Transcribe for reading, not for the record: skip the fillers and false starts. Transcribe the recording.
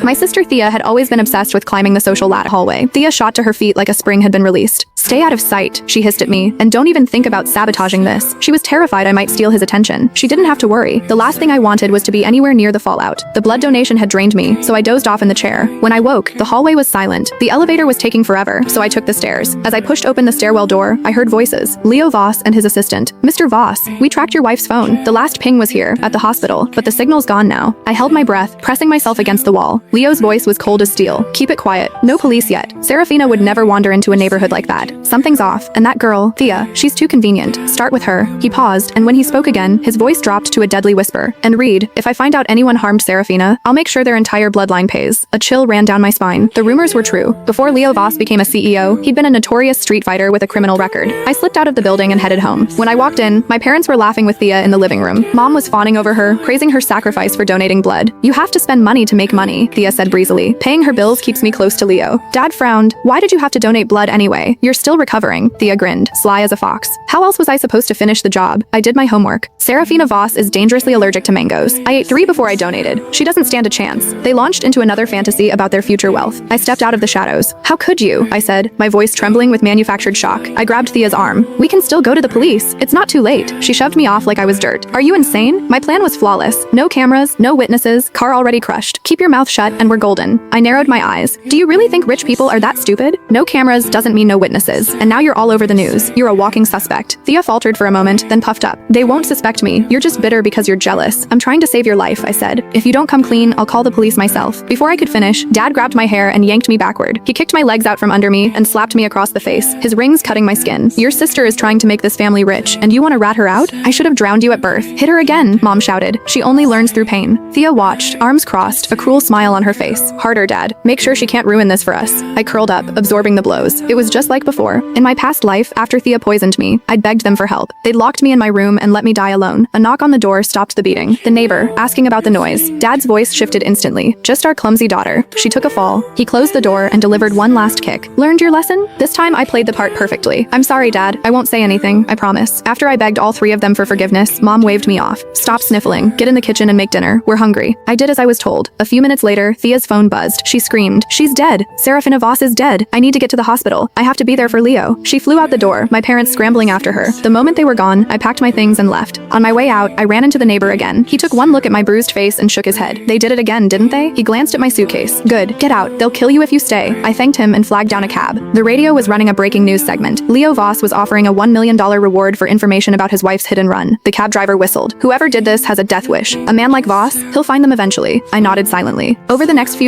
My sister Thea had always been obsessed with climbing the social ladder hallway. Thea shot to her feet like a spring had been released. "Stay out of sight," she hissed at me, "and don't even think about sabotaging this." She was terrified I might steal his attention. She didn't have to worry. The last thing I wanted was to be anywhere near the fallout. The blood donation had drained me, so I dozed off in the chair. When I woke, the hallway was silent. The elevator was taking forever, so I took the stairs. As I pushed open the stairwell door, I heard voices. Leo Voss and his assistant. "Mr. Voss, we tracked your wife's phone. The last ping was here, at the hospital, but the signal's gone now." I held my breath, pressing myself against the wall. Leo's voice was cold as steel. "Keep it quiet. No police yet. Serafina would never wander into a neighborhood like that. Something's off, and that girl, Thea, she's too convenient. Start with her." He paused, and when he spoke again, his voice dropped to a deadly whisper. "And Reed, if I find out anyone harmed Serafina, I'll make sure their entire bloodline pays." A chill ran down my spine. The rumors were true. Before Leo Voss became a CEO, he'd been a notorious street fighter with a criminal record. I slipped out of the building and headed home. When I walked in, my parents were laughing with Thea in the living room. Mom was fawning over her, praising her sacrifice for donating blood. "You have to spend money to make money," Thea said breezily. "Paying her bills keeps me close to Leo." Dad frowned. "Why did you have to donate blood anyway? You're still recovering." Thea grinned, sly as a fox. "How else was I supposed to finish the job? I did my homework. Serafina Voss is dangerously allergic to mangoes. I ate 3 before I donated. She doesn't stand a chance." They launched into another fantasy about their future wealth. I stepped out of the shadows. "How could you?" I said, my voice trembling with manufactured shock. I grabbed Thea's arm. "We can still go to the police. It's not too late." She shoved me off like I was dirt. "Are you insane? My plan was flawless. No cameras, no witnesses, car already crushed. Keep your mouth shut and we're golden." I narrowed my eyes. "Do you really think rich people are that stupid? No cameras doesn't mean no witnesses. And now you're all over the news. You're a walking suspect." Thea faltered for a moment, then puffed up. "They won't suspect me. You're just bitter because you're jealous. I'm trying to save your life," I said. "If you don't come clean, I'll call the police myself." Before I could finish, Dad grabbed my hair and yanked me backward. He kicked my legs out from under me and slapped me across the face, his rings cutting my skin. "Your sister is trying to make this family rich, and you want to rat her out? I should have drowned you at birth." "Hit her again," Mom shouted. "She only learns through pain." Thea watched, arms crossed, a cruel smile on her face. "Harder, Dad. Make sure she can't ruin this for us." I curled up, absorbing the blows. It was just like before. In my past life, after Thea poisoned me, I'd begged them for help. They'd locked me in my room and let me die alone. A knock on the door stopped the beating. The neighbor, asking about the noise. Dad's voice shifted instantly. "Just our clumsy daughter. She took a fall." He closed the door and delivered one last kick. "Learned your lesson?" This time I played the part perfectly. "I'm sorry, Dad. I won't say anything. I promise." After I begged all 3 of them for forgiveness, Mom waved me off. "Stop sniffling. Get in the kitchen and make dinner. We're hungry." I did as I was told. A few minutes later, Thea's phone buzzed. She screamed, "She's dead. Serafina Voss is dead. I need to get to the hospital. I have to be there for Leo." She flew out the door, my parents scrambling after her. The moment they were gone, I packed my things and left. On my way out, I ran into the neighbor again. He took one look at my bruised face and shook his head. "They did it again, didn't they?" He glanced at my suitcase. "Good. Get out. They'll kill you if you stay." I thanked him and flagged down a cab. The radio was running a breaking news segment. Leo Voss was offering a $1 million reward for information about his wife's hit and run. The cab driver whistled. "Whoever did this has a death wish. A man like Voss, he'll find them eventually." I nodded silently. Over the next few